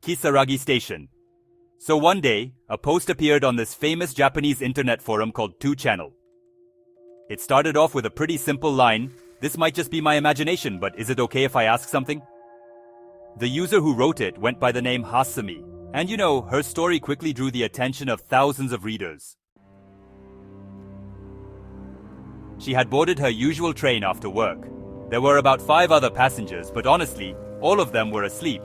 Kisaragi Station. So one day, a post appeared on this famous Japanese internet forum called 2channel. It started off with a pretty simple line, "This might just be my imagination, but is it okay if I ask something?" The user who wrote it went by the name Hasumi, and her story quickly drew the attention of thousands of readers. She had boarded her usual train after work. There were about 5 other passengers, but honestly, all of them were asleep,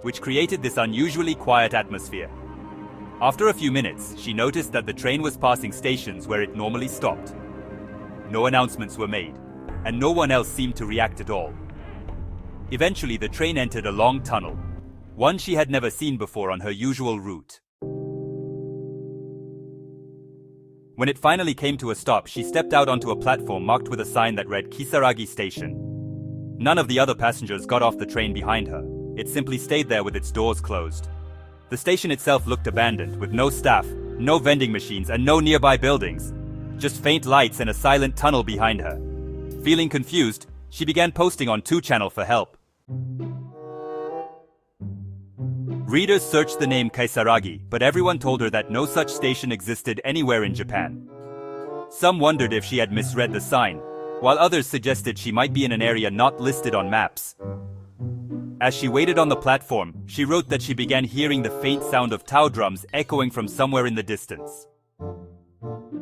which created this unusually quiet atmosphere. After a few minutes, she noticed that the train was passing stations where it normally stopped. No announcements were made, and no one else seemed to react at all. Eventually, the train entered a long tunnel, one she had never seen before on her usual route. When it finally came to a stop, she stepped out onto a platform marked with a sign that read Kisaragi Station. None of the other passengers got off the train behind her. It simply stayed there with its doors closed. The station itself looked abandoned, with no staff, no vending machines, and no nearby buildings. Just faint lights and a silent tunnel behind her. Feeling confused, she began posting on 2channel for help. Readers searched the name Kisaragi, but everyone told her that no such station existed anywhere in Japan. Some wondered if she had misread the sign, while others suggested she might be in an area not listed on maps. As she waited on the platform, she wrote that she began hearing the faint sound of Tao drums echoing from somewhere in the distance.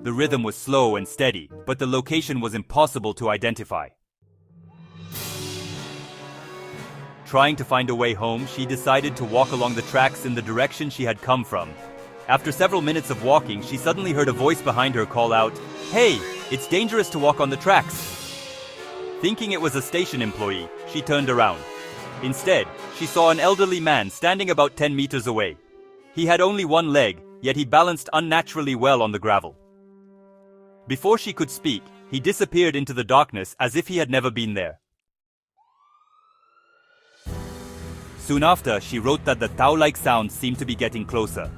The rhythm was slow and steady, but the location was impossible to identify. Trying to find a way home, she decided to walk along the tracks in the direction she had come from. After several minutes of walking, she suddenly heard a voice behind her call out, "Hey, it's dangerous to walk on the tracks." Thinking it was a station employee, she turned around. Instead, she saw an elderly man standing about 10 meters away. He had only one leg, yet he balanced unnaturally well on the gravel. Before she could speak, he disappeared into the darkness as if he had never been there. Soon after, she wrote that the Tao-like sounds seemed to be getting closer.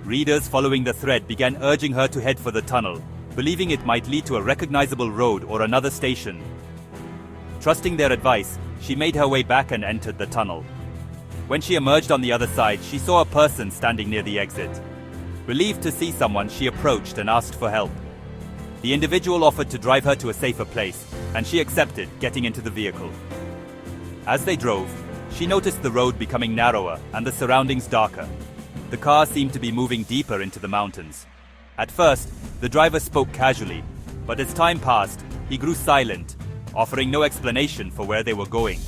Readers following the thread began urging her to head for the tunnel, believing it might lead to a recognizable road or another station. Trusting their advice, she made her way back and entered the tunnel. When she emerged on the other side, she saw a person standing near the exit. Relieved to see someone, she approached and asked for help. The individual offered to drive her to a safer place, and she accepted, getting into the vehicle. As they drove, she noticed the road becoming narrower and the surroundings darker. The car seemed to be moving deeper into the mountains. At first, the driver spoke casually, but as time passed, he grew silent, offering no explanation for where they were going.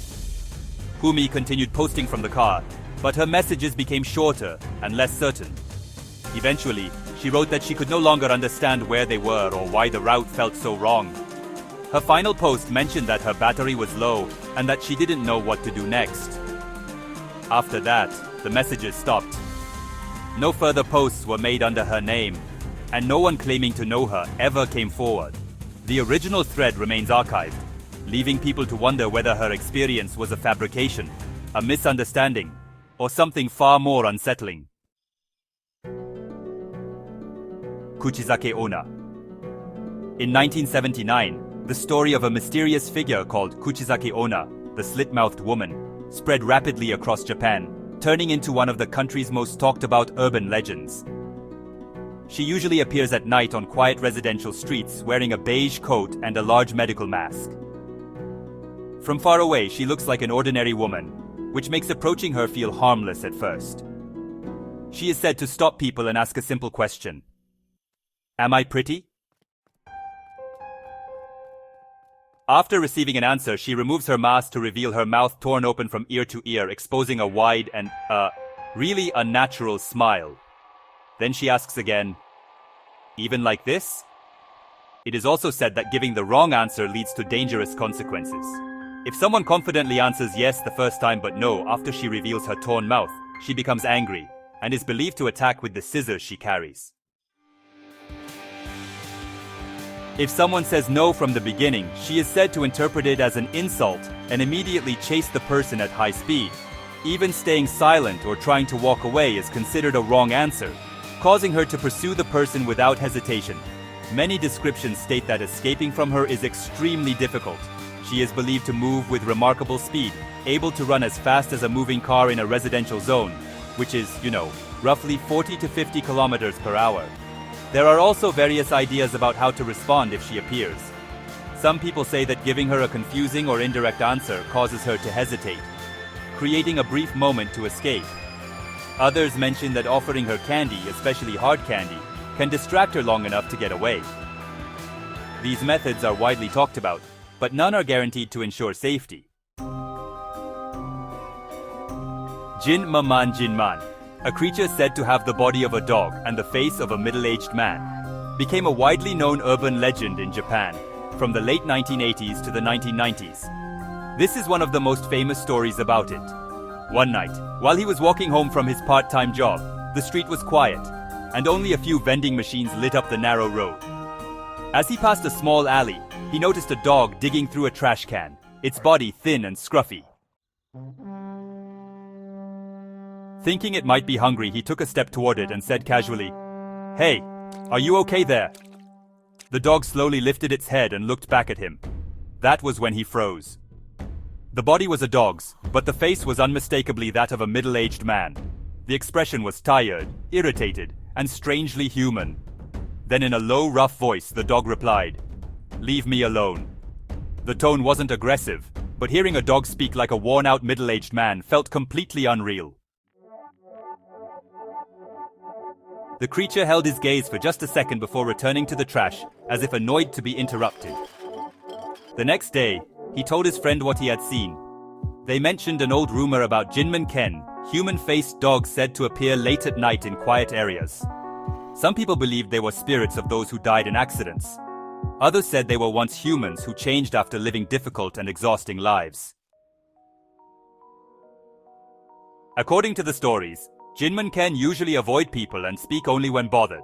Humi continued posting from the car, but her messages became shorter and less certain. Eventually, she wrote that she could no longer understand where they were or why the route felt so wrong. Her final post mentioned that her battery was low and that she didn't know what to do next. After that, the messages stopped. No further posts were made under her name, and no one claiming to know her ever came forward. The original thread remains archived, leaving people to wonder whether her experience was a fabrication, a misunderstanding, or something far more unsettling. Kuchisake Ona. In 1979, the story of a mysterious figure called Kuchisake Ona, the slit-mouthed woman, spread rapidly across Japan, turning into one of the country's most talked about urban legends. She usually appears at night on quiet residential streets wearing a beige coat and a large medical mask. From far away, she looks like an ordinary woman, which makes approaching her feel harmless at first. She is said to stop people and ask a simple question. "Am I pretty?" After receiving an answer, she removes her mask to reveal her mouth torn open from ear to ear, exposing a wide and, really unnatural smile. Then she asks again, "Even like this?" It is also said that giving the wrong answer leads to dangerous consequences. If someone confidently answers yes the first time but no after she reveals her torn mouth, she becomes angry and is believed to attack with the scissors she carries. If someone says no from the beginning, she is said to interpret it as an insult and immediately chase the person at high speed. Even staying silent or trying to walk away is considered a wrong answer, causing her to pursue the person without hesitation. Many descriptions state that escaping from her is extremely difficult. She is believed to move with remarkable speed, able to run as fast as a moving car in a residential zone, which is, roughly 40 to 50 kilometers per hour. There are also various ideas about how to respond if she appears. Some people say that giving her a confusing or indirect answer causes her to hesitate, creating a brief moment to escape. Others mention that offering her candy, especially hard candy, can distract her long enough to get away. These methods are widely talked about, but none are guaranteed to ensure safety. Jinman, a creature said to have the body of a dog and the face of a middle-aged man, became a widely known urban legend in Japan from the late 1980s to the 1990s. This is one of the most famous stories about it. One night, while he was walking home from his part-time job, the street was quiet, and only a few vending machines lit up the narrow road. As he passed a small alley, he noticed a dog digging through a trash can, its body thin and scruffy. Thinking it might be hungry, he took a step toward it and said casually, "Hey, are you okay there?" The dog slowly lifted its head and looked back at him. That was when he froze. The body was a dog's, but the face was unmistakably that of a middle-aged man. The expression was tired, irritated, and strangely human. Then in a low, rough voice, the dog replied, "Leave me alone." The tone wasn't aggressive, but hearing a dog speak like a worn-out middle-aged man felt completely unreal. The creature held his gaze for just a second before returning to the trash, as if annoyed to be interrupted. The next day, he told his friend what he had seen. They mentioned an old rumor about Jinman Ken, human-faced dogs said to appear late at night in quiet areas. Some people believed they were spirits of those who died in accidents. Others said they were once humans who changed after living difficult and exhausting lives. According to the stories, Jinman Ken usually avoid people and speak only when bothered.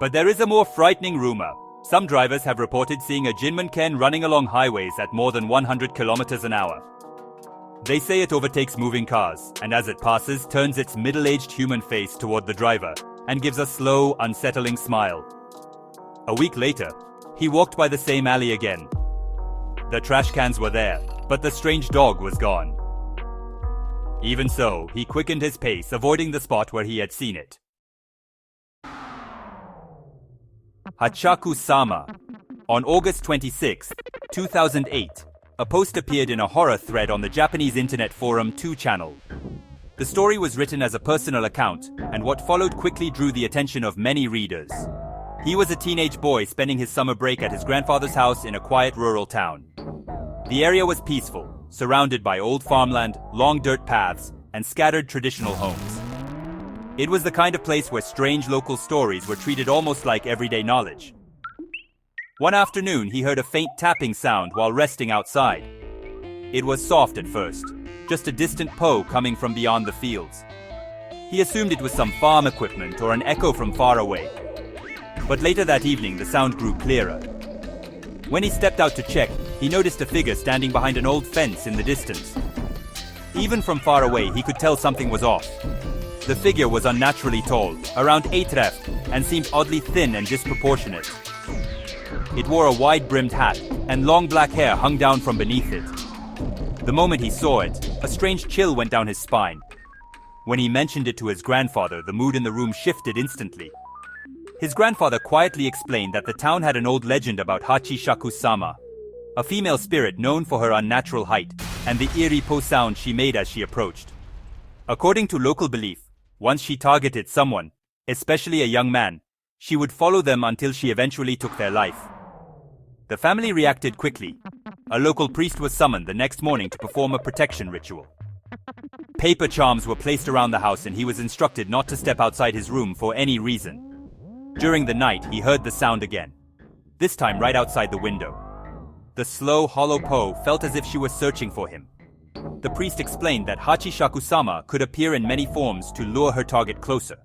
But there is a more frightening rumor. Some drivers have reported seeing a Jinman Ken running along highways at more than 100 kilometers an hour. They say it overtakes moving cars, and as it passes, turns its middle-aged human face toward the driver and gives a slow, unsettling smile. A week later, he walked by the same alley again. The trash cans were there, but the strange dog was gone. Even so, he quickened his pace, avoiding the spot where he had seen it. Hachaku-sama. On August 26, 2008, a post appeared in a horror thread on the Japanese internet forum 2channel. The story was written as a personal account, and what followed quickly drew the attention of many readers. He was a teenage boy spending his summer break at his grandfather's house in a quiet rural town. The area was peaceful, surrounded by old farmland, long dirt paths, and scattered traditional homes. It was the kind of place where strange local stories were treated almost like everyday knowledge. One afternoon, he heard a faint tapping sound while resting outside. It was soft at first, just a distant poe coming from beyond the fields. He assumed it was some farm equipment or an echo from far away. But later that evening, the sound grew clearer. When he stepped out to check, he noticed a figure standing behind an old fence in the distance. Even from far away, he could tell something was off. The figure was unnaturally tall, around 8 ref, and seemed oddly thin and disproportionate. It wore a wide-brimmed hat, and long black hair hung down from beneath it. The moment he saw it, a strange chill went down his spine. When he mentioned it to his grandfather, the mood in the room shifted instantly. His grandfather quietly explained that the town had an old legend about Hachi-shaku-sama, a female spirit known for her unnatural height and the eerie po sound she made as she approached. According to local belief, once she targeted someone, especially a young man, she would follow them until she eventually took their life. The family reacted quickly. A local priest was summoned the next morning to perform a protection ritual. Paper charms were placed around the house and he was instructed not to step outside his room for any reason. During the night, he heard the sound again, this time right outside the window. The slow, hollow po felt as if she was searching for him. The priest explained that Hachi-shaku-sama could appear in many forms to lure her target closer.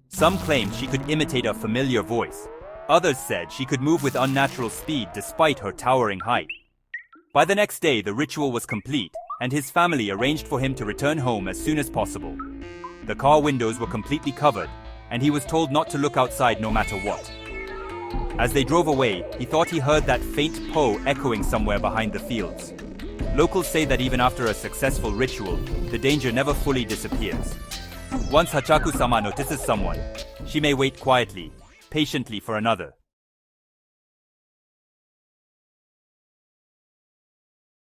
Some claimed she could imitate a familiar voice. Others said she could move with unnatural speed despite her towering height. By the next day, the ritual was complete, and his family arranged for him to return home as soon as possible. The car windows were completely covered, and he was told not to look outside no matter what. As they drove away, he thought he heard that faint po echoing somewhere behind the fields. Locals say that even after a successful ritual, the danger never fully disappears. Once Hachaku-sama notices someone, she may wait quietly, patiently for another.